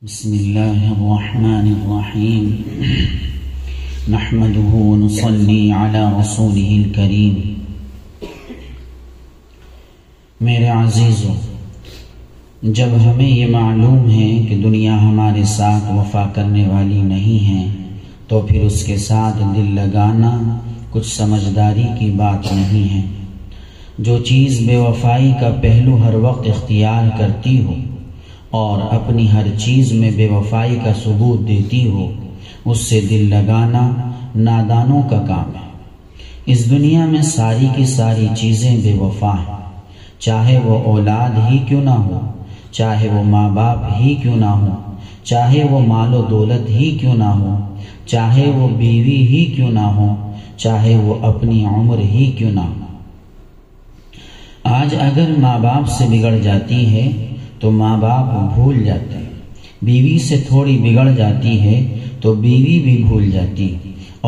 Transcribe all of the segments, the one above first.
بسم الله الرحمن الرحيم نحمده ونصلي على رسوله الكريم۔ میرے عزیزو، جب ہمیں یہ معلوم ہے کہ دنیا ہمارے ساتھ وفا کرنے والی نہیں ہے تو پھر اس کے ساتھ دل لگانا کچھ سمجھداری کی بات نہیں ہے۔ جو چیز بے وفائی کا پہلو ہر وقت اختیار کرتی ہو اور اپنی ہر چیز میں بے وفائی کا ثبوت دیتی ہو، اس سے دل لگانا نادانوں کا کام ہے۔ اس دنیا میں ساری کی ساری چیزیں بے وفا ہیں، چاہے وہ اولاد ہی کیوں نہ ہو، چاہے وہ ماں باپ ہی کیوں نہ ہو، چاہے وہ مال و دولت ہی کیوں نہ ہو، چاہے وہ بیوی ہی کیوں نہ ہو، چاہے وہ اپنی عمر ہی کیوں نہ ہو۔ آج اگر ماں باپ سے بگڑ جاتی ہے تو ماں باپ بھول جاتے ہیں، بیوی سے تھوڑی بگڑ جاتی ہے تو بیوی بھی بھول جاتی،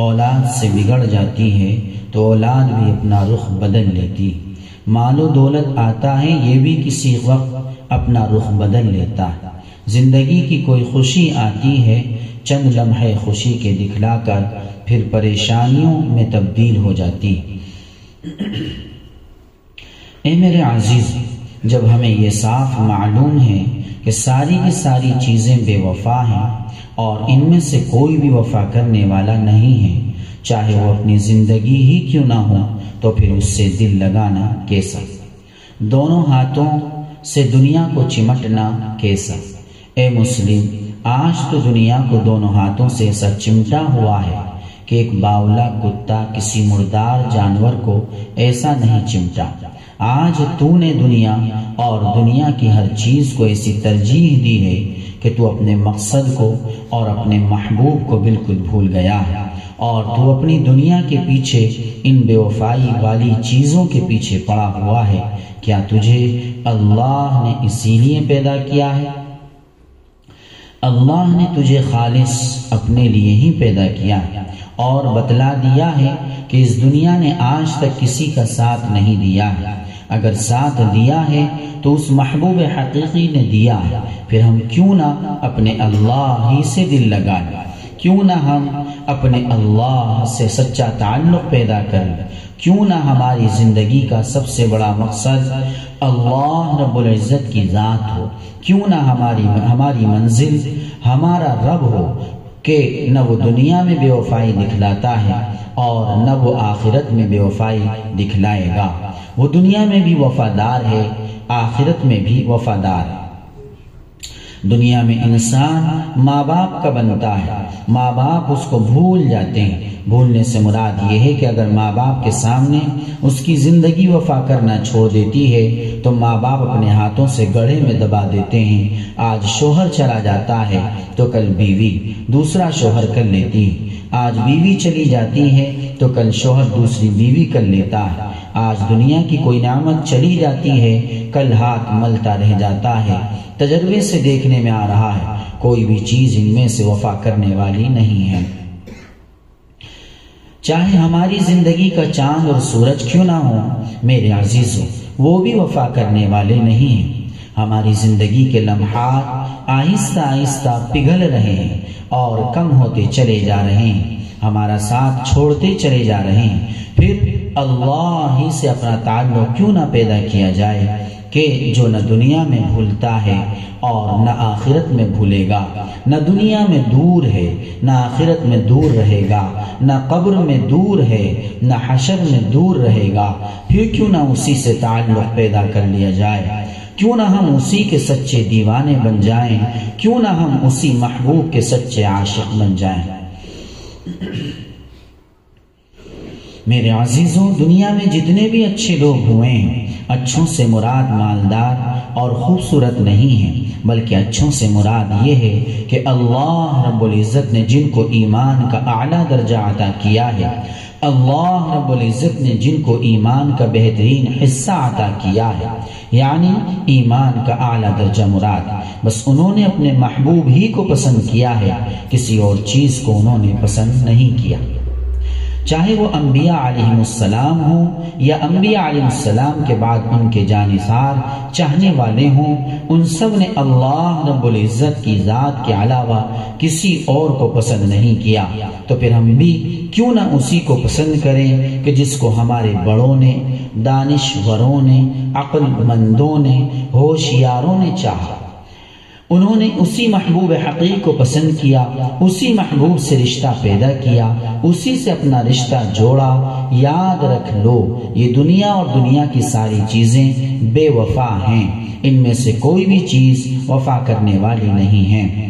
اولاد سے بگڑ جاتی ہے تو اولاد بھی اپنا رخ بدل لیتی، مال و دولت آتا ہے یہ بھی کسی وقت اپنا رخ بدل لیتا ہے۔ زندگی کی کوئی خوشی آتی ہے، چند لمحے خوشی کے دکھلا کر پھر پریشانیوں میں تبدیل ہو جاتی۔ اے میرے عزیز، جب ہمیں یہ صاف معلوم ہے کہ ساری کی ساری چیزیں بے وفا ہیں اور ان میں سے کوئی بھی وفا کرنے والا نہیں ہے، چاہے وہ اپنی زندگی ہی کیوں نہ ہو، تو پھر اس سے دل لگانا کیسا؟ دونوں ہاتھوں سے دنیا کو چمٹنا کیسا؟ اے مسلم، آج تو دنیا کو دونوں ہاتھوں سے ایسا چمٹا ہوا ہے کہ ایک باولا کتا کسی مردار جانور کو ایسا نہیں چمٹا۔ آج تو نے دنیا اور دنیا کی ہر چیز کو ایسی ترجیح دی ہے کہ تو اپنے مقصد کو اور اپنے محبوب کو بالکل بھول گیا ہے، اور تو اپنی دنیا کے پیچھے ان بے وفائی والی چیزوں کے پیچھے پڑا ہوا ہے۔ کیا تجھے اللہ نے اسی لیے پیدا کیا ہے؟ اللہ نے تجھے خالص اپنے لیے ہی پیدا کیا ہے اور بتلا دیا ہے کہ اس دنیا نے آج تک کسی کا ساتھ نہیں دیا ہے۔ اگر ساتھ دیا ہے تو اس محبوب حقیقی نے دیا ہے، پھر ہم کیوں نہ اپنے اللہ ہی سے دل لگائیں، کیوں نہ ہم اپنے اللہ سے سچا تعلق پیدا کریں، کیوں نہ ہماری زندگی کا سب سے بڑا مقصد اللہ رب العزت کی ذات ہو، کیوں نہ ہماری منزل ہمارا رب ہو کہ نہ وہ دنیا میں بے وفائی دکھلاتا ہے اور نہ وہ آخرت میں بے وفائی دکھلائے گا۔ وہ دنیا میں بھی وفادار ہے، آخرت میں بھی وفادار ہے۔ دنیا میں انسان ماں باپ کا بنتا ہے، ماں باپ اس کو بھول جاتے ہیں۔ بھولنے سے مراد یہ ہے کہ اگر ماں باپ کے سامنے اس کی زندگی وفا کرنا چھوڑ دیتی ہے تو ماں باپ اپنے ہاتھوں سے گڑھے میں دبا دیتے ہیں۔ آج شوہر چلا جاتا ہے تو کل بیوی دوسرا شوہر کر لیتی ہے، آج بیوی چلی جاتی ہے تو کل شوہر دوسری بیوی کر لیتا ہے۔ آج دنیا کی کوئی نعمت چلی جاتی ہے، کل ہاتھ ملتا رہ جاتا ہے۔ تجربے سے دیکھنے میں آ رہا ہے کوئی بھی چیز ان میں سے وفا کرنے والی نہیں ہے۔ چاہے ہماری زندگی کا چاند اور سورج کیوں نہ ہو میرے عزیزو، وہ بھی وفا کرنے والے نہیں ہیں۔ ہماری زندگی کے لمحات آہستہ آہستہ پگھل رہے ہیں اور کم ہوتے چلے جا رہے ہیں، ہمارا ساتھ چھوڑتے چلے جا رہے ہیں۔ پھر اللہ ہی سے اپنا تعلق کیوں نہ پیدا کیا جائے کہ جو نہ دنیا میں بھولتا ہے اور نہ آخرت میں بھولے گا، نہ دنیا میں دور ہے نہ آخرت میں دور رہے گا، نہ قبر میں دور ہے نہ حشر میں دور رہے گا۔ پھر کیوں نہ اسی سے تعلق پیدا کر لیا جائے، کیوں نہ ہم اسی کے سچے دیوانے بن جائیں، کیوں نہ ہم اسی محبوب کے سچے عاشق بن جائیں۔ میرے عزیزوں، دنیا میں جتنے بھی اچھے لوگ ہوئے ہیں، اچھوں سے مراد مالدار اور خوبصورت نہیں ہیں، بلکہ اچھوں سے مراد یہ ہے کہ اللہ رب العزت نے جن کو ایمان کا اعلیٰ درجہ عطا کیا ہے، اللہ رب العزت نے جن کو ایمان کا بہترین حصہ عطا کیا ہے، یعنی ایمان کا اعلیٰ درجہ مراد، بس انہوں نے اپنے محبوب ہی کو پسند کیا ہے، کسی اور چیز کو انہوں نے پسند نہیں کیا۔ چاہے وہ انبیاء علیہ السلام ہوں یا انبیاء علیہ السلام کے بعد ان کے جانثار چاہنے والے ہوں، ان سب نے اللہ رب العزت کی ذات کے علاوہ کسی اور کو پسند نہیں کیا، تو پھر ہم بھی کیوں نہ اسی کو پسند کریں کہ جس کو ہمارے بڑوں نے، دانشوروں نے، عقل مندوں نے، ہوشیاروں نے چاہا۔ انہوں نے اسی محبوب حقیقی کو پسند کیا، اسی محبوب سے رشتہ پیدا کیا، اسی سے اپنا رشتہ جوڑا۔ یاد رکھ لو، یہ دنیا اور دنیا کی ساری چیزیں بے وفا ہیں، ان میں سے کوئی بھی چیز وفا کرنے والی نہیں ہے۔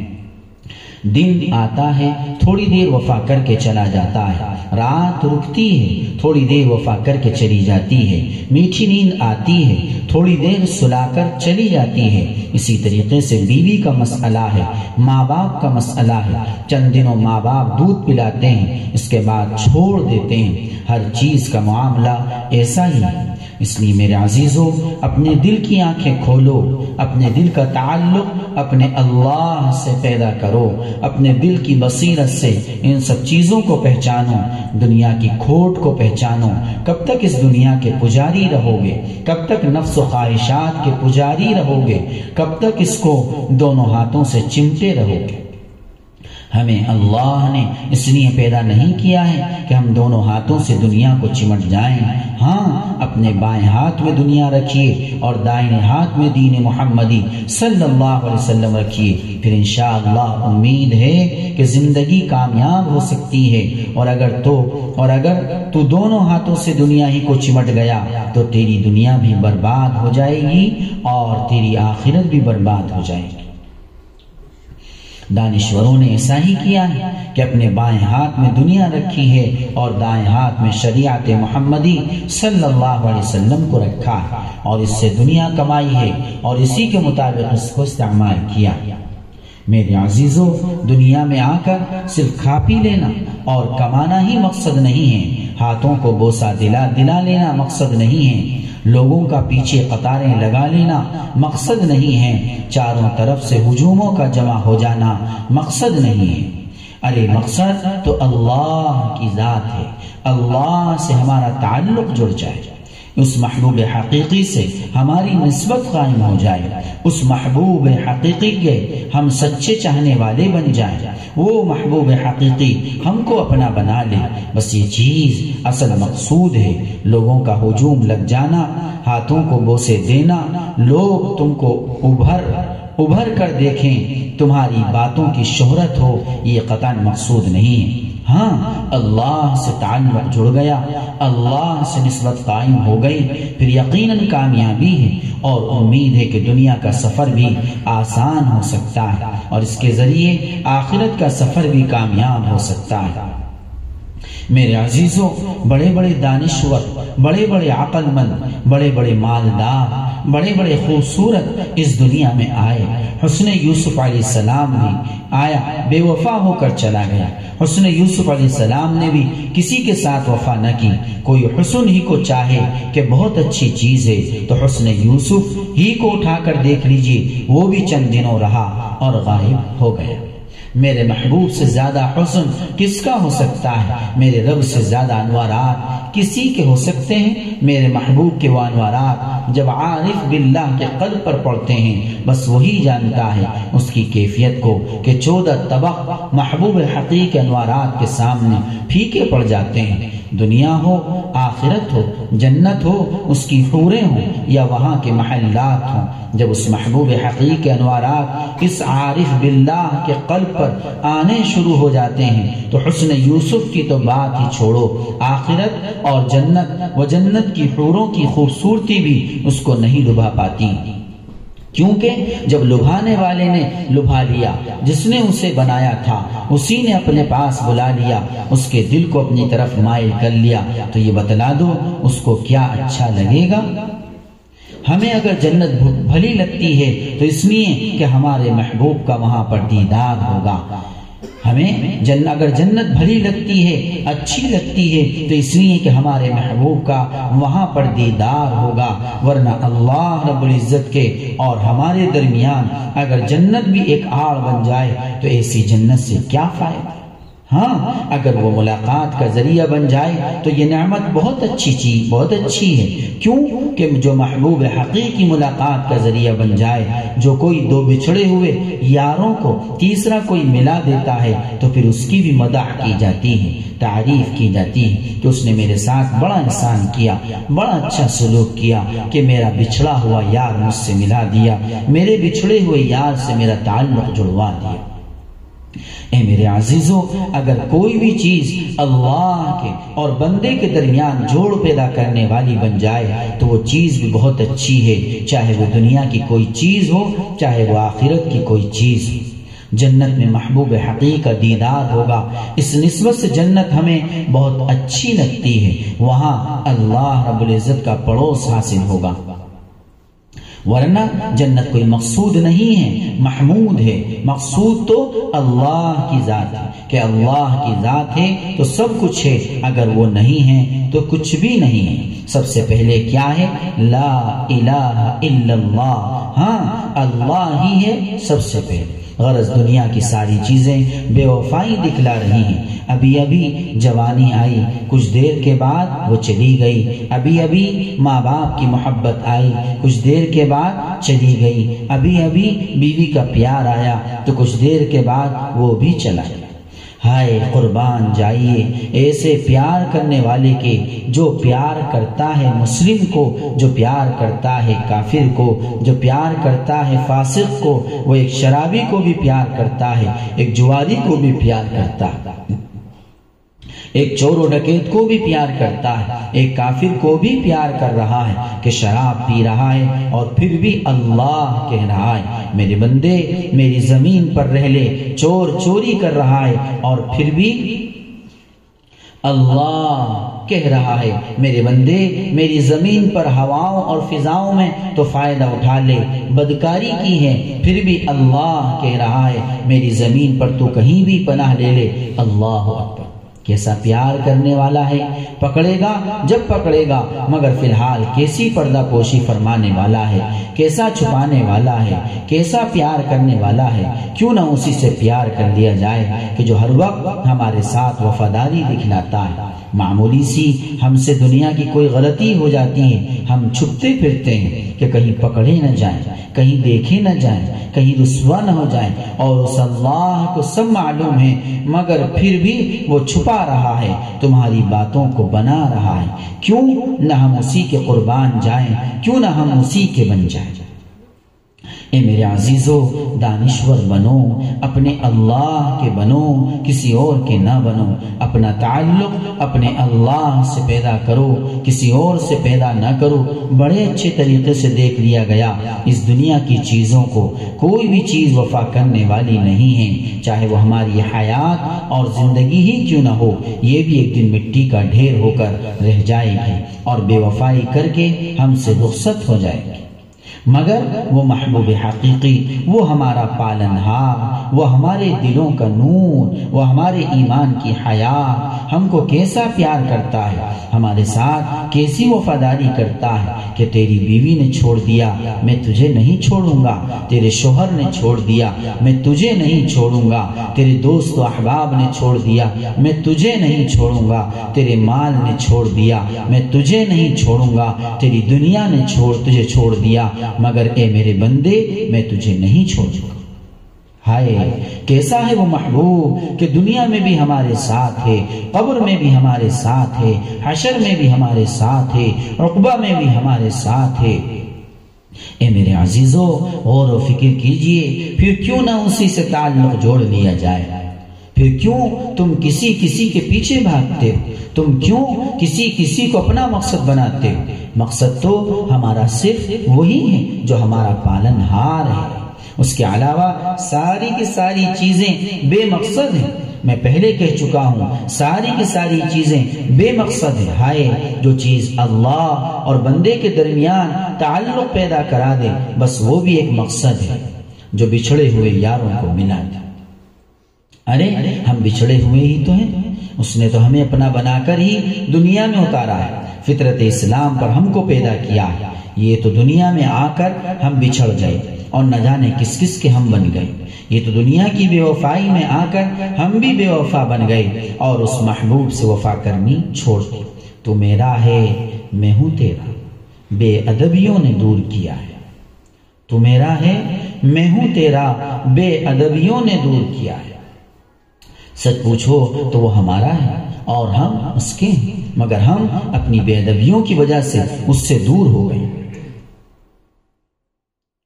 دن آتا ہے، تھوڑی دیر وفا کر کے چلا جاتا ہے، رات رکتی ہے، تھوڑی دیر وفا کر کے چلی جاتی ہے، میٹھی نیند آتی ہے، تھوڑی دیر سلا کر چلی جاتی ہے۔ اسی طریقے سے بیوی کا مسئلہ ہے، ماں باپ کا مسئلہ ہے، چند دنوں ماں باپ دودھ پلاتے ہیں، اس کے بعد چھوڑ دیتے ہیں۔ ہر چیز کا معاملہ ایسا ہی ہے۔ اس لیے میرے عزیزو، اپنے دل کی آنکھیں کھولو، اپنے دل کا تعلق اپنے اللہ سے پیدا کرو، اپنے دل کی بصیرت سے ان سب چیزوں کو پہچانو، دنیا کی کھوٹ کو پہچانو۔ کب تک اس دنیا کے پجاری رہو گے؟ کب تک نفس و خواہشات کے پجاری رہو گے؟ کب تک اس کو دونوں ہاتھوں سے چمٹے رہو گے؟ ہمیں اللہ نے اس لیے پیدا نہیں کیا ہے کہ ہم دونوں ہاتھوں سے دنیا کو چمٹ جائیں۔ ہاں، اپنے بائیں ہاتھ میں دنیا رکھیے اور دائیں ہاتھ میں دین محمدی صلی اللہ علیہ وسلم رکھیے، پھر انشاءاللہ امید ہے کہ زندگی کامیاب ہو سکتی ہے۔ اور اگر تو دونوں ہاتھوں سے دنیا ہی کو چمٹ گیا تو تیری دنیا بھی برباد ہو جائے گی اور تیری آخرت بھی برباد ہو جائے گی۔ دانشوروں نے ایسا ہی کیا ہے کہ اپنے بائیں ہاتھ میں دنیا رکھی ہے اور دائیں ہاتھ میں شریعت محمدی صلی اللہ علیہ وسلم کو رکھا ہے، اور اس سے دنیا کمائی ہے اور اسی کے مطابق اس کو استعمال کیا۔ میرے عزیزو، دنیا میں آ کر صرف کھا پی لینا اور کمانا ہی مقصد نہیں ہے، ہاتھوں کو بوسہ دلا لینا مقصد نہیں ہے، لوگوں کا پیچھے قطاریں لگا لینا مقصد نہیں ہے، چاروں طرف سے ہجوموں کا جمع ہو جانا مقصد نہیں ہے۔ ارے مقصد تو اللہ کی ذات ہے، اللہ سے ہمارا تعلق جڑ جائے، اس محبوب حقیقی سے ہماری نسبت قائم ہو جائے، اس محبوب حقیقی کے ہم سچے چاہنے والے بن جائیں، وہ محبوب حقیقی ہم کو اپنا بنا لے۔ بس یہ چیز اصل مقصود ہے۔ لوگوں کا ہجوم لگ جانا، ہاتھوں کو بوسے دینا، لوگ تم کو ابھر کر دیکھیں، تمہاری باتوں کی شہرت ہو، یہ قطعاً مقصود نہیں ہے۔ ہاں، اللہ سے تعلق جڑ گیا، اللہ سے نسبت قائم ہو گئی، پھر یقیناً کامیابی ہے، اور امید ہے کہ دنیا کا سفر بھی آسان ہو سکتا ہے اور اس کے ذریعے آخرت کا سفر بھی کامیاب ہو سکتا ہے۔ میرے عزیزوں، بڑے بڑے دانشور، بڑے بڑے عقل مند، بڑے بڑے مالدار، بڑے بڑے خوبصورت اس دنیا میں آئے۔ حسن یوسف علیہ السلام بھی آیا، بے وفا ہو کر چلا گیا۔ حسن یوسف علیہ السلام نے بھی کسی کے ساتھ وفا نہ کی۔ کوئی حسن ہی کو چاہے کہ بہت اچھی چیز ہے تو حسن یوسف ہی کو اٹھا کر دیکھ لیجئے، وہ بھی چند دنوں رہا اور غائب ہو گیا۔ میرے محبوب سے زیادہ حسن کس کا ہو سکتا ہے؟ میرے رب سے زیادہ انوارات کسی کے ہو سکتے ہیں؟ میرے محبوب کے وہ انوارات جب عارف باللہ کے قلب پر پڑتے ہیں، بس وہی جانتا ہے اس کی کیفیت کو کہ 14 طبق محبوب حقیقی انوارات کے سامنے پھیکے پڑ جاتے ہیں۔ دنیا ہو، آخرت ہو، جنت ہو، اس کی حوریں ہوں یا وہاں کے محلات ہوں، جب اس محبوب حقیقی انوارات اس عارف باللہ کے قلب پر آنے شروع ہو جاتے ہیں تو حسن یوسف کی تو بات ہی چھوڑو، آخرت اور جنت و جنت کی حوروں کی خوبصورتی بھی اس کو نہیں لبھا پاتی، کیونکہ جب لبھانے والے نے لبھا لیا، جس نے اسے بنایا تھا اسی نے اپنے پاس بلا لیا، اس کے دل کو اپنی طرف مائل کر لیا، تو یہ بتلا دو اس کو کیا اچھا لگے گا؟ ہمیں اگر جنت بھلی لگتی ہے تو اس لیے کہ ہمارے محبوب کا وہاں پر دیدار ہوگا، ہمیں اگر جنت بھلی لگتی ہے، اچھی لگتی ہے تو اس لیے کہ ہمارے محبوب کا وہاں پر دیدار ہوگا، ورنہ اللہ رب العزت کے اور ہمارے درمیان اگر جنت بھی ایک آڑ بن جائے تو ایسی جنت سے کیا فائدہ؟ ہاں اگر وہ ملاقات کا ذریعہ بن جائے تو یہ نعمت بہت اچھی چیز، بہت اچھی ہے۔ کیوں کہ جو محبوب حقیقی ملاقات کا ذریعہ بن جائے، جو کوئی دو بچھڑے ہوئے یاروں کو تیسرا کوئی ملا دیتا ہے تو پھر اس کی بھی مدح کی جاتی ہے، تعریف کی جاتی ہے کہ اس نے میرے ساتھ بڑا احسان کیا، بڑا اچھا سلوک کیا کہ میرا بچھڑا ہوا یار مجھ سے ملا دیا، میرے بچھڑے ہوئے یار سے میرا تعلق جڑوا دیا۔ اے میرے عزیزو، اگر کوئی بھی چیز اللہ کے اور بندے کے درمیان جوڑ پیدا کرنے والی بن جائے تو وہ چیز بھی بہت اچھی ہے، چاہے وہ دنیا کی کوئی چیز ہو، چاہے وہ آخرت کی کوئی چیز ہو۔ جنت میں محبوب حقیقی کا دیدار ہوگا، اس نسبت سے جنت ہمیں بہت اچھی لگتی ہے، وہاں اللہ رب العزت کا پڑوس حاصل ہوگا۔ ورنہ جنت کوئی مقصود نہیں ہے، محمود ہے۔ مقصود تو اللہ کی ذات ہے کہ اللہ کی ذات ہے تو سب کچھ ہے، اگر وہ نہیں ہے تو کچھ بھی نہیں ہے۔ سب سے پہلے کیا ہے؟ لا الہ الا اللہ، ہاں اللہ ہی ہے سب سے پہلے۔ غرض دنیا کی ساری چیزیں بے وفائی دکھلا رہی ہیں۔ ابھی ابھی جوانی آئی، کچھ دیر کے بعد وہ چلی گئی۔ ابھی ابھی ماں باپ کی محبت آئی، کچھ دیر کے بعد چلی گئی۔ ابھی ابھی بیوی کا پیار آیا تو کچھ دیر کے بعد وہ بھی چلا گیا۔ ہائے قربان جائیے ایسے پیار کرنے والے کے، جو پیار کرتا ہے مسلم کو، جو پیار کرتا ہے کافر کو، جو پیار کرتا ہے فاسق کو، وہ ایک شرابی کو بھی پیار کرتا ہے، ایک جواری کو بھی پیار کرتا ہے، ایک چور و ڈکیت کو بھی پیار کرتا ہے، ایک کافر کو بھی پیار کر رہا ہے کہ شراب پی رہا ہے اور پھر بھی اللہ کہہ رہا ہے میرے بندے میری زمین پر رہ لے، چور چوری کر رہا ہے اور پھر بھی اللہ کہہ رہا ہے میرے بندے میری زمین پر ہواؤں اور فضاؤں میں تو فائدہ اٹھا لے، بدکاری کی ہے پھر بھی اللہ کہہ رہا ہے میری زمین پر تو کہیں بھی پناہ لے لے۔ اللہ اکبر، کیسا پیار کرنے والا ہے، پکڑے گا جب پکڑے گا، مگر فی الحال کیسی پردہ پوشی فرمانے والا ہے، کیسا چھپانے والا ہے، کیسا پیار کرنے والا ہے۔ کیوں نہ اسی سے پیار کر لیا جائے کہ جو ہر وقت ہمارے ساتھ وفاداری دکھلاتا ہے۔ معمولی سی ہم سے دنیا کی کوئی غلطی ہو جاتی ہے، ہم چھپتے پھرتے ہیں کہ کہیں پکڑے نہ جائیں، کہیں دیکھے نہ جائیں، کہیں رسوا نہ ہو جائیں، اور اس اللہ کو سب معلوم ہے، مگر پھر بھی وہ چھپا رہا ہے، تمہاری باتوں کو بنا رہا ہے۔ کیوں نہ ہم اسی کے قربان جائیں، کیوں نہ ہم اسی کے بن جائیں۔ اے میرے عزیزو، دانشور بنو، اپنے اللہ کے بنو، کسی اور کے نہ بنو۔ اپنا تعلق اپنے اللہ سے پیدا کرو، کسی اور سے پیدا نہ کرو۔ بڑے اچھے طریقے سے دیکھ لیا گیا اس دنیا کی چیزوں کو، کوئی بھی چیز وفا کرنے والی نہیں ہے، چاہے وہ ہماری حیات اور زندگی ہی کیوں نہ ہو، یہ بھی ایک دن مٹی کا ڈھیر ہو کر رہ جائے گی اور بے وفائی کر کے ہم سے رخصت ہو جائے گی۔ مگر وہ محبوب حقیقی، وہ ہمارا پالنہار، وہ ہمارے دلوں کا نور، وہ ہمارے ایمان کی حیات، ہم کو کیسا پیار کرتا ہے، ہمارے ساتھ کیسی وفاداری کرتا ہے کہ تیری بیوی نے چھوڑ دیا میں تجھے نہیں چھوڑوں گا، تیرے شوہر نے چھوڑ دیا میں تجھے نہیں چھوڑوں گا، تیرے دوست و احباب نے چھوڑ دیا میں تجھے نہیں چھوڑوں گا، تیرے مال نے چھوڑ دیا میں تجھے نہیں چھوڑوں گا، تیری دنیا نے تجھے چھوڑ دیا، مگر اے میرے بندے میں تجھے نہیں چھوڑوں گا۔ ہائے کیسا ہے وہ محبوب کہ دنیا میں بھی ہمارے ساتھ ہے، قبر میں بھی ہمارے ساتھ ہے، حشر میں بھی ہمارے ساتھ ہے، عقبہ میں بھی ہمارے ساتھ ہے۔ اے میرے عزیزو، غور و فکر کیجئے، پھر کیوں نہ اسی سے تعلق جوڑ لیا جائے؟ پھر کیوں تم کسی کے پیچھے بھاگتے ہو؟ تم کیوں کسی کو اپنا مقصد بناتے ہو؟ مقصد تو ہمارا صرف وہی ہے جو ہمارا پالنہار ہے، اس کے علاوہ ساری کی ساری چیزیں بے مقصد ہیں۔ میں پہلے کہہ چکا ہوں، ساری کی ساری چیزیں بے مقصد ہیں۔ ہائے جو چیز اللہ اور بندے کے درمیان تعلق پیدا کرا دے، بس وہ بھی ایک مقصد ہے، جو بچھڑے ہوئے یاروں کو ملا دے۔ ارے ہم بچھڑے ہوئے ہی تو ہیں، اس نے تو ہمیں اپنا بنا کر ہی دنیا میں اتارا ہے، فطرت اسلام پر ہم کو پیدا کیا ہے، یہ تو دنیا میں آ کر ہم بچھڑ گئے، اور نہ جانے کس کس کے ہم بن گئے۔ یہ تو دنیا کی بے وفائی میں آ کر ہم بھی بے وفا بن گئے اور اس محبوب سے وفا کرنی چھوڑ دی۔ تو میرا ہے میں ہوں تیرا، بے ادبیوں نے دور کیا ہے۔ تو میرا ہے میں ہوں تیرا، بے ادبیوں نے دور کیا ہے۔ سچ پوچھو تو وہ ہمارا ہے اور ہم اس کے ہیں، مگر ہم اپنی بے ادبیوں کی وجہ سے اس سے دور ہو گئے۔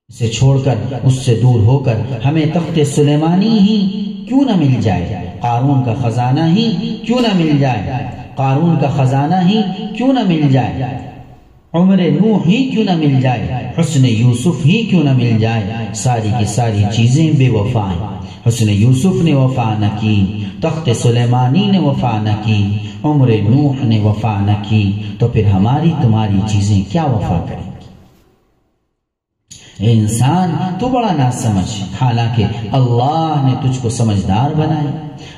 اسے چھوڑ کر، اس سے دور ہو کر ہمیں تخت سلیمانی ہی کیوں نہ مل جائے، قارون کا خزانہ ہی کیوں نہ مل جائے، قارون کا خزانہ ہی کیوں نہ مل جائے، عمر نوح ہی کیوں نہ مل جائے، حسن یوسف ہی کیوں نہ مل جائے۔ ساری کی ساری چیزیں بے وفا ہیں۔ حسن یوسف نے وفا نہ کی، تخت سلیمانی نے وفا نہ کی، عمر نوح نے وفا نہ کی، تو پھر ہماری تمہاری چیزیں کیا وفا کریں گی؟ اے انسان تو بڑا نہ سمجھ، حالانکہ اللہ نے تجھ کو سمجھدار بنایا،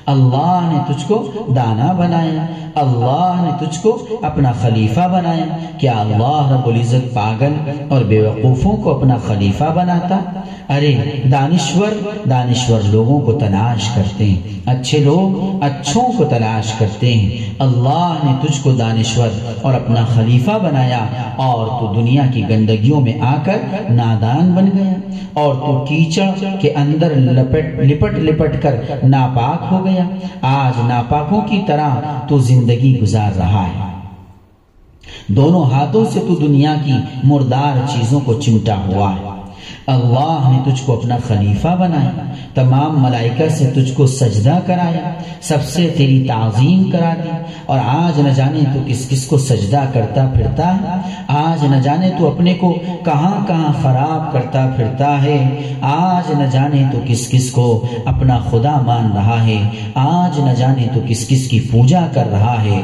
اللہ نے تجھ کو دانا بنایا، اللہ نے تجھ کو اپنا خلیفہ بنایا۔ کیا اللہ رب العزت پاگل اور بے وقوفوں کو اپنا خلیفہ بناتا؟ ارے دانشور لوگوں کو تلاش کرتے ہیں، اچھے لوگ اچھوں کو تلاش کرتے ہیں۔ اللہ نے تجھ کو دانشور اور اپنا خلیفہ بنایا اور تو دنیا کی گندگیوں میں آ کر نادان بن گیا، اور تو کیچڑ کے اندر لپٹ کر ناپاک ہو گیا۔ آج ناپاکوں کی طرح تو زندگی گزار رہا ہے، دونوں ہاتھوں سے تو دنیا کی مردار چیزوں کو چمٹا ہوا ہے۔ اللہ نے تجھ کو اپنا خلیفہ بنایا، تمام ملائکہ سے تجھ کو سجدہ کرایا، سب سے تیری تعظیم کرا دی، اور آج نہ جانے تو کس کس کو سجدہ کرتا پھرتا ہے، آج نہ جانے تو اپنے کو کہاں کہاں خراب کرتا پھرتا ہے، آج نہ جانے تو کس کس کو اپنا خدا مان رہا ہے، آج نہ جانے تو کس کس کی پوجا کر رہا ہے۔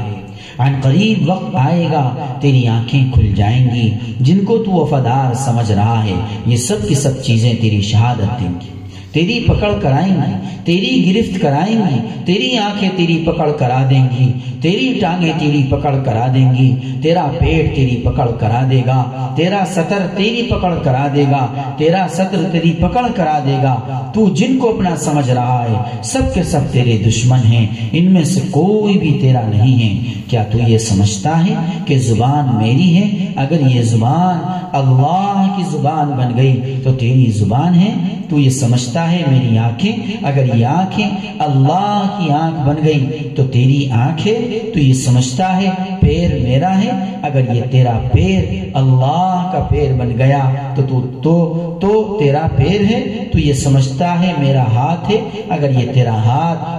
عن قریب وقت آئے گا تیری آنکھیں کھل جائیں گی، جن کو تو وفادار سمجھ رہا ہے یہ سب کی سب چیزیں تیری شہادت دیں گی، تیری پکڑ کرائیں گی، تیری گرفت کرائیں گی، تیری آنکھیں تیری پکڑ کرا دیں گی، تیری ٹانگیں تیری پکڑ کرا دیں گی، تیرا پیٹ تیری پکڑ کرا دے گا، تیرا سطر تیری پکڑ کرا دے گا، تیرا سطر تیری پکڑ کرا دے گا۔ تو جن کو اپنا سمجھ رہا ہے سب کے سب تیرے دشمن ہیں، ان میں سے کوئی بھی تیرا نہیں ہے۔ کیا تو یہ سمجھتا ہے کہ زبان میری ہے؟ اگر یہ زبان اللہ کی زبان بن گئی تو تیری زبان ہے۔ تو یہ سمجھتا ہے میری آنکھیں، اگر یہ آنکھیں اللہ کی آنکھ بن گئی تو تیری آنکھ ہے۔ تو یہ سمجھتا ہے پیر میرا ہے، اگر یہ تیرا پیر اللہ کا پیر بن گیا تو تیرا پیر ہے۔ تو یہ سمجھتا ہے میرا ہاتھ ہے، اگر یہ تیرا ہاتھ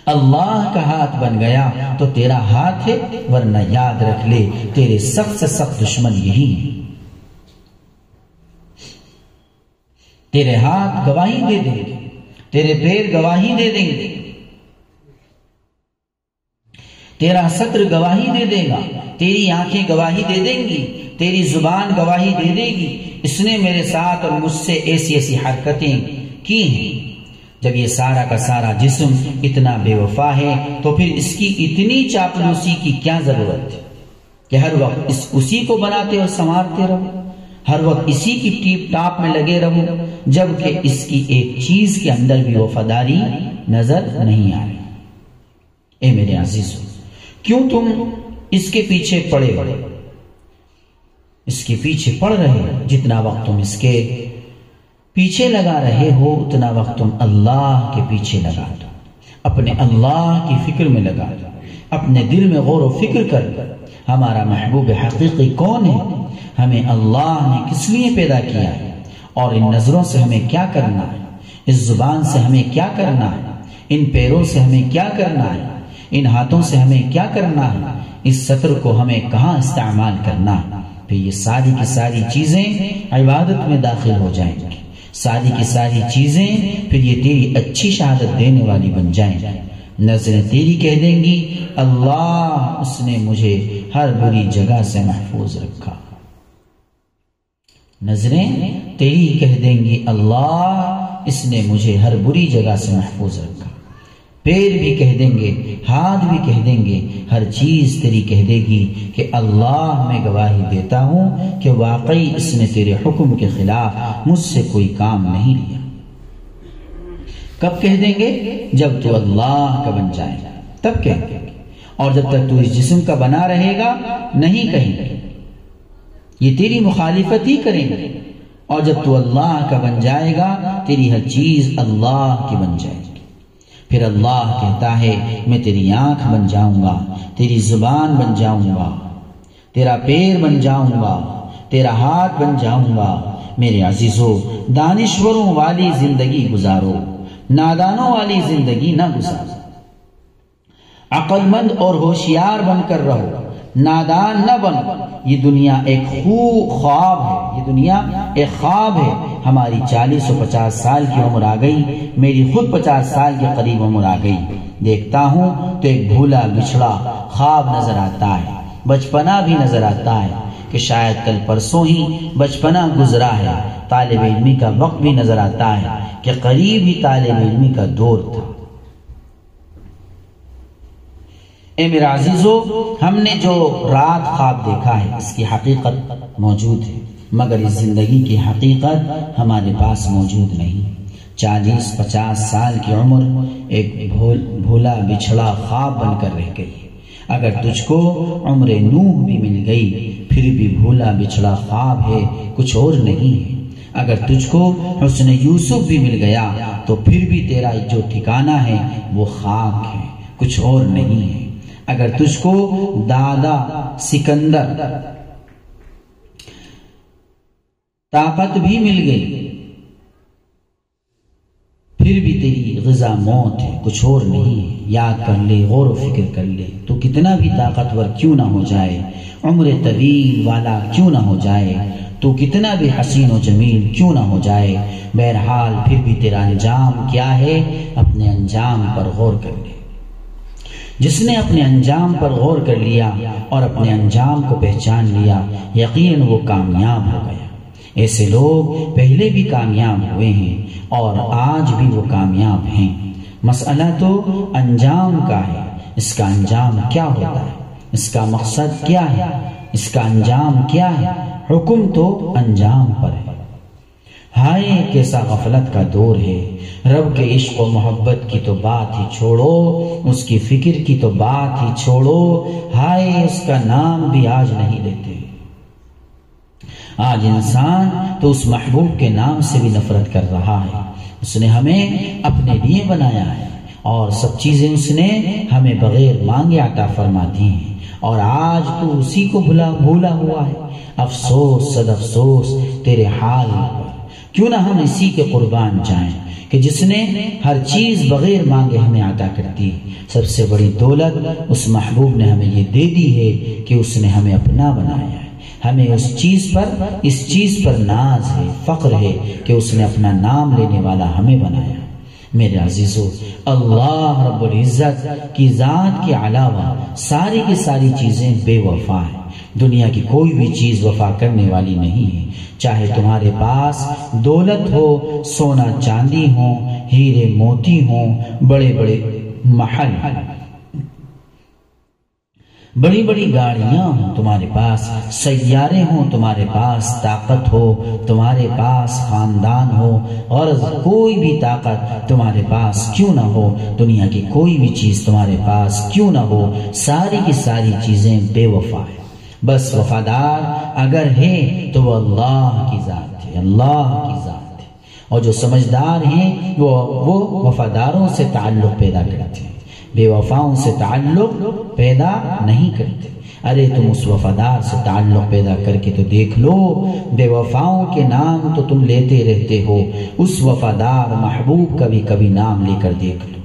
اللہ کا ہاتھ بن گیا تو تیرا ہاتھ ہے، ورنہ یاد رکھ لے تیرے سخت سے سخت دشمن یہی ہیں۔ تیرے ہاتھ گواہی دے دیں گے، تیرے پیر گواہی دے دیں گے، تیرا سطر گواہی دے دے گا، تیری آنکھیں گواہی دے دیں گی، تیری زبان گواہی دے دے گی۔ اس نے میرے ساتھ اور مجھ سے ایسی ایسی حرکتیں کی ہیں۔ جب یہ سارا کا سارا جسم اتنا بے وفا ہے تو پھر اس کی اتنی چاپلوسی کی کیا ضرورت ہے کہ ہر وقت اسی کو بناتے اور سنوارتے رہو، ہر وقت اسی کی ٹیپ ٹاپ میں لگے رہو، جبکہ اس کی ایک چیز کے اندر بھی وفاداری نظر نہیں آ رہی۔ اے میرے عزیزو، کیوں تم اس کے پیچھے پڑے ہو؟ اس کے پیچھے پڑ رہے ہو، جتنا وقت تم اس کے پیچھے لگا رہے ہو اتنا وقت تم اللہ کے پیچھے لگا دو، اپنے اللہ کی فکر میں لگا دو، اپنے دل میں غور و فکر کر ہمارا محبوب حقیقی کون ہے، ہمیں اللہ نے کس لیے پیدا کیا ہے، اور ان نظروں سے ہمیں کیا کرنا ہے، اس زبان سے ہمیں کیا کرنا ہے، ان پیروں سے ہمیں کیا کرنا ہے، ان ہاتھوں سے ہمیں کیا کرنا ہے، اس سطر کو ہمیں کہاں استعمال کرنا ہے۔ پھر یہ ساری کی ساری چیزیں عبادت میں داخل ہو جائیں گی، ساری کی ساری چیزیں پھر یہ تیری اچھی شہادت دینے والی بن جائیں گی۔ نظریں تیری کہہ دیں گی اللہ اس نے مجھے ہر بری جگہ سے محفوظ رکھا، نظریں تیری کہہ دیں گی اللہ اس نے مجھے ہر بری جگہ سے محفوظ رکھا۔ پیر بھی کہہ دیں گے، ہاتھ بھی کہہ دیں گے، ہر چیز تیری کہہ دے گی کہ اللہ میں گواہی دیتا ہوں کہ واقعی اس نے تیرے حکم کے خلاف مجھ سے کوئی کام نہیں لیا۔ کب کہہ دیں گے؟ جب تو اللہ کا بن جائے گا تب کہیں گے، اور جب تک تو اس جسم کا بنا رہے گا نہیں کہیں گے، یہ تیری مخالفت ہی کریں گے۔ اور جب تو اللہ کا بن جائے گا تیری ہر چیز اللہ کی بن جائے گی۔ پھر اللہ کہتا ہے میں تیری آنکھ بن جاؤں گا، تیری زبان بن جاؤں گا، تیرا پیر بن جاؤں گا، تیرا ہاتھ بن جاؤں گا۔ میرے عزیزو، دانشوروں والی زندگی گزارو، نادانوں والی زندگی نہ گزارو۔ عقل مند اور ہوشیار بن کر رہو، نادان نہ بنو۔ یہ دنیا ایک خواب ہے، یہ دنیا ایک خواب ہے۔ ہماری 40 و 50 سال کی عمر آ گئی، میری خود 50 سال کے قریب عمر آ گئی۔ دیکھتا ہوں تو ایک بھولا بچھڑا خواب نظر آتا ہے، بچپنا بھی نظر آتا ہے کہ شاید کل پرسوں ہی بچپنا گزرا ہے۔ طالب علمی کا وقت بھی نظر آتا ہے کہ قریب ہی طالب علمی کا دور تھا۔ اے میرے عزیزو، ہم نے جو رات خواب دیکھا ہے اس کی حقیقت موجود ہے، مگر اس زندگی کی حقیقت ہمارے پاس موجود نہیں۔ 40-50 سال کی عمر ایک بھولا بچھڑا خواب بن کر رہ گئی ہے۔ اگر تجھ کو عمر نوح بھی مل گئی پھر بھی بھولا بچھڑا خواب ہے، کچھ اور نہیں ہے۔ اگر تجھ کو حسن یوسف بھی مل گیا تو پھر بھی تیرا جو ٹھکانہ ہے وہ خاک ہے، کچھ اور نہیں ہے۔ اگر تجھ کو دادا سکندر طاقت بھی مل گئی پھر بھی تیری غذا موت ہے، کچھ اور نہیں ہے۔ یاد کر لے، غور و فکر کر لے، تو کتنا بھی طاقتور کیوں نہ ہو جائے، عمر طویل والا کیوں نہ ہو جائے، تو کتنا بھی حسین و جمیل کیوں نہ ہو جائے، بہرحال پھر بھی تیرا انجام کیا ہے، اپنے انجام پر غور کر لے۔ جس نے اپنے انجام پر غور کر لیا اور اپنے انجام کو پہچان لیا، یقیناً وہ کامیاب ہو گیا۔ ایسے لوگ پہلے بھی کامیاب ہوئے ہیں اور آج بھی وہ کامیاب ہیں۔ مسئلہ تو انجام کا ہے، اس کا انجام کیا ہوتا ہے، اس کا مقصد کیا ہے، اس کا انجام کیا ہے۔ حکم تو انجام پر ہے۔ ہائے کیسا غفلت کا دور ہے، رب کے عشق و محبت کی تو بات ہی چھوڑو، اس کی فکر کی تو بات ہی چھوڑو، ہائے اس کا نام بھی آج نہیں لیتے۔ آج انسان تو اس محبوب کے نام سے بھی نفرت کر رہا ہے۔ اس نے ہمیں اپنے لیے بنایا ہے اور سب چیزیں اس نے ہمیں بغیر مانگے عطا فرما دی ہیں، اور آج تو اسی کو بھولا ہوا ہے۔ افسوس صد افسوس تیرے حال پر، کیوں نہ ہم اسی کے قربان جائیں کہ جس نے ہر چیز بغیر مانگے ہمیں عطا کر دی۔ سب سے بڑی دولت اس محبوب نے ہمیں یہ دے دی ہے کہ اس نے ہمیں اپنا بنایا ہے۔ ہمیں اس چیز پر ناز ہے، فخر ہے کہ اس نے اپنا نام لینے والا ہمیں بنایا۔ میرے عزیزو، اللہ رب العزت کی ذات کے علاوہ ساری کی ساری چیزیں بے وفا ہیں۔ دنیا کی کوئی بھی چیز وفا کرنے والی نہیں ہے، چاہے تمہارے پاس دولت ہو، سونا چاندی ہو، ہیرے موتی ہوں، بڑے بڑے محل، بڑی بڑی گاڑیاں ہوں تمہارے پاس، سیارے ہوں تمہارے پاس، طاقت ہو تمہارے پاس، خاندان ہو، غرض کوئی بھی طاقت تمہارے پاس کیوں نہ ہو، دنیا کی کوئی بھی چیز تمہارے پاس کیوں نہ ہو، ساری کی ساری چیزیں بے وفا ہے۔ بس وفادار اگر ہے تو وہ اللہ کی ذات ہے، اللہ کی ذات ہے، اور جو سمجھدار ہیں وہ وفاداروں سے تعلق پیدا کرتے ہیں، بے وفاؤں سے تعلق پیدا نہیں کرتے۔ ارے تم اس وفادار سے تعلق پیدا کر کے تو دیکھ لو، بے وفاؤں کے نام تو تم لیتے رہتے ہو، اس وفادار محبوب کا بھی کبھی نام لے کر دیکھ لو،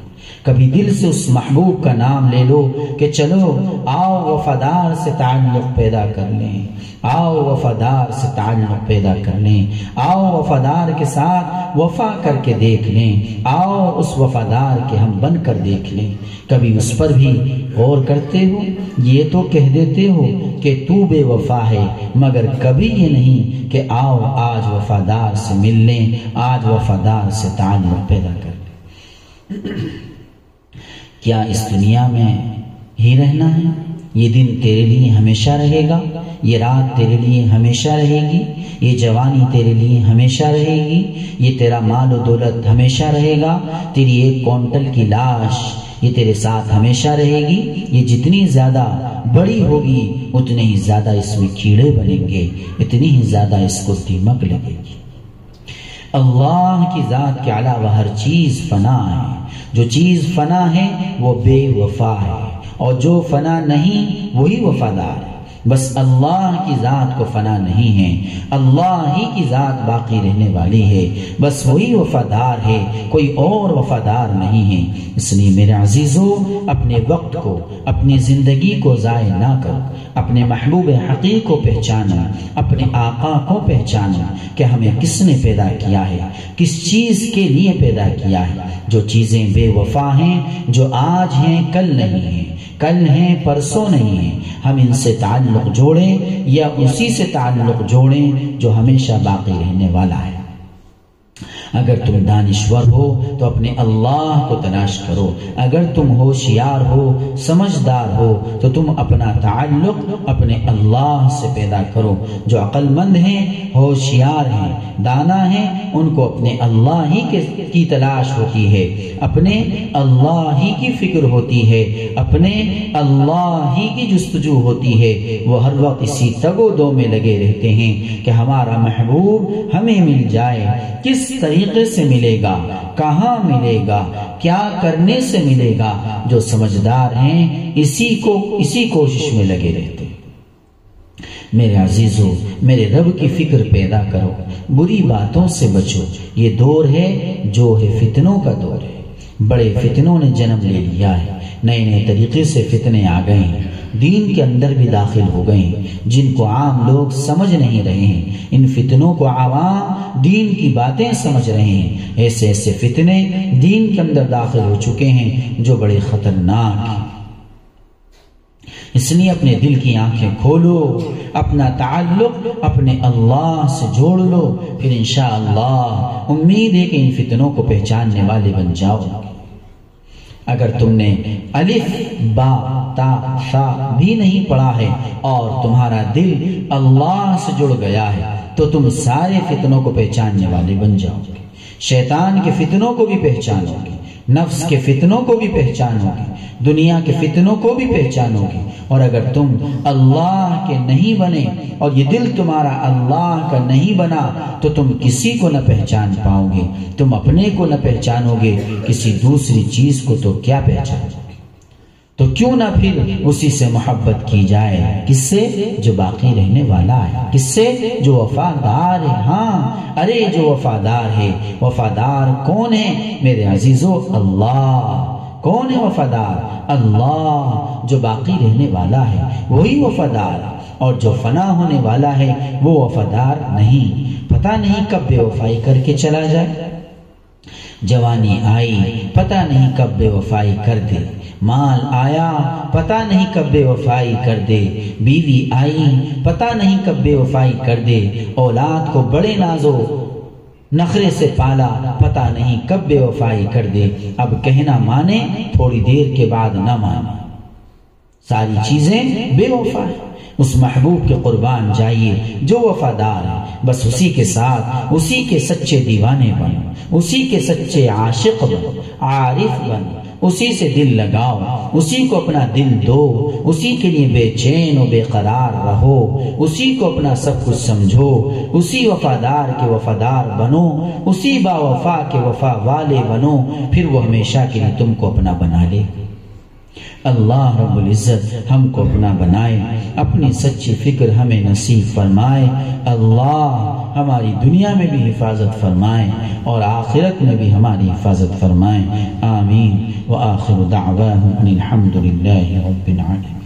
کبھی دل سے اس محبوب کا نام لے لو کہ چلو آؤ وفادار سے تعلق پیدا کر لیں، آؤ وفادار سے تعلق پیدا کر لیں، آؤ وفادار کے ساتھ وفا کر کے دیکھ لیں، آؤ اس وفادار کے ہم بن کر دیکھ لیں۔ کبھی اس پر بھی غور کرتے ہو؟ یہ تو کہہ دیتے ہو کہ تو بے وفا ہے، مگر کبھی یہ نہیں کہ آؤ آج وفادار سے مل لیں، آج وفادار سے تعلق پیدا کر لیں۔ کیا اس دنیا میں ہی رہنا ہے؟ یہ دن تیرے لیے ہمیشہ رہے گا، یہ رات تیرے لیے ہمیشہ رہے گی، یہ جوانی تیرے لیے ہمیشہ رہے گی، یہ تیرا مال و دولت ہمیشہ رہے گا، تیری 1 کوئنٹل کی لاش یہ تیرے ساتھ ہمیشہ رہے گی۔ یہ جتنی زیادہ بڑی ہوگی اتنے ہی زیادہ اس میں کیڑے بنیں گے، اتنی ہی زیادہ اس کو دیمک لگے گی۔ اللہ کی ذات کے علاوہ ہر چیز فنا ہے، جو چیز فنا ہے وہ بے وفا ہے، اور جو فنا نہیں وہی وفادار ہے۔ بس اللہ کی ذات کو فنا نہیں ہے، اللہ ہی کی ذات باقی رہنے والی ہے، بس وہی وفادار ہے، کوئی اور وفادار نہیں ہے۔ اس لیے میرے عزیزو، اپنے وقت کو، اپنی زندگی کو ضائع نہ کرو، اپنے محبوب حقیق کو پہچانو، اپنے آقا کو پہچانو کہ ہمیں کس نے پیدا کیا ہے، کس چیز کے لیے پیدا کیا ہے۔ جو چیزیں بے وفا ہیں، جو آج ہیں کل نہیں ہیں، کل ہیں پرسوں نہیں ہیں، ہم ان سے تعلق جوڑیں یا اسی سے تعلق جوڑیں جو ہمیشہ باقی رہنے والا ہے۔ اگر تم دانشور ہو تو اپنے اللہ کو تلاش کرو، اگر تم ہوشیار ہو، سمجھدار ہو تو تم اپنا تعلق اپنے اللہ سے پیدا کرو۔ جو عقل مند ہیں، ہوشیار ہیں، دانا ہیں، ان کو اپنے اللہ ہی کی تلاش ہوتی ہے، اپنے اللہ ہی کی فکر ہوتی ہے، اپنے اللہ ہی کی جستجو ہوتی ہے۔ وہ ہر وقت اسی تگ و دو میں لگے رہتے ہیں کہ ہمارا محبوب ہمیں مل جائے، کس طریقے سے ملے گا، کہاں ملے گا، کیا کرنے سے ملے گا۔ جو سمجھدار ہیں اسی کوشش میں لگے رہتے ہیں۔ میرے عزیزو، میرے رب کی فکر پیدا کرو، بری باتوں سے بچو۔ یہ دور ہے جو ہے فتنوں کا دور ہے، بڑے فتنوں نے جنم لے لیا ہے، نئے نئے طریقے سے فتنے آ گئے ہیں، دین کے اندر بھی داخل ہو گئے ہیں، جن کو عام لوگ سمجھ نہیں رہے ہیں۔ ان فتنوں کو عوام دین کی باتیں سمجھ رہے ہیں۔ ایسے ایسے فتنے دین کے اندر داخل ہو چکے ہیں جو بڑے خطرناک ہیں۔ اس لیے اپنے دل کی آنکھیں کھولو، اپنا تعلق اپنے اللہ سے جوڑ لو، پھر انشاءاللہ امید ہے کہ ان فتنوں کو پہچاننے والے بن جاؤ گے۔ اگر تم نے الف با تا ثا بھی نہیں پڑھا ہے اور تمہارا دل اللہ سے جڑ گیا ہے تو تم سارے فتنوں کو پہچاننے والے بن جاؤ گے۔ شیطان کے فتنوں کو بھی پہچانو گے، نفس کے فتنوں کو بھی پہچانو گے، دنیا کے فتنوں کو بھی پہچانو گے۔ اور اگر تم اللہ کے نہیں بنے اور یہ دل تمہارا اللہ کا نہیں بنا تو تم کسی کو نہ پہچان پاؤ گے، تم اپنے کو نہ پہچانو گے، کسی دوسری چیز کو تو کیا پہچانو گے۔ تو کیوں نہ پھر اسی سے محبت کی جائے، کس سے؟ جو باقی رہنے والا ہے، کس سے؟ جو وفادار ہے۔ ہاں، ارے جو وفادار ہے، وفادار کون ہے میرے عزیزو؟ اللہ۔ کون ہے وفادار؟ اللہ۔ جو باقی رہنے والا ہے وہی وفادار، اور جو فنا ہونے والا ہے وہ وفادار نہیں۔ پتہ نہیں کب بے وفائی کر کے چلا جائے۔ جوانی آئی، پتہ نہیں کب بے وفائی کر دے، مال آیا، پتہ نہیں کب بے وفائی کر دے، بیوی آئی، پتہ نہیں کب بے وفائی کر دے، اولاد کو بڑے نازو نخرے سے پالا، پتہ نہیں کب بے وفائی کر دے۔ اب کہنا مانے، تھوڑی دیر کے بعد نہ مانے، ساری چیزیں بے وفا ہیں۔ اس محبوب کے قربان جائیے جو وفادار ہے، بس اسی کے ساتھ اسی کے سچے دیوانے بنو، اسی کے سچے عاشق بنو، عارف بنو، اسی سے دل لگاؤ، اسی کو اپنا دل دو، اسی کے لیے بے چین و بے قرار رہو، اسی کو اپنا سب کچھ سمجھو، اسی وفادار کے وفادار بنو، اسی با وفا کے وفا والے بنو، پھر وہ ہمیشہ کے لیے تم کو اپنا بنا لے۔ اللہ رب العزت ہم کو اپنا بنائے، اپنی سچی فکر ہمیں نصیب فرمائے۔ اللہ ہماری دنیا میں بھی حفاظت فرمائے اور آخرت میں بھی ہماری حفاظت فرمائے۔ آمین۔ وآخر دعواہم ان الحمد للہ رب العالمین۔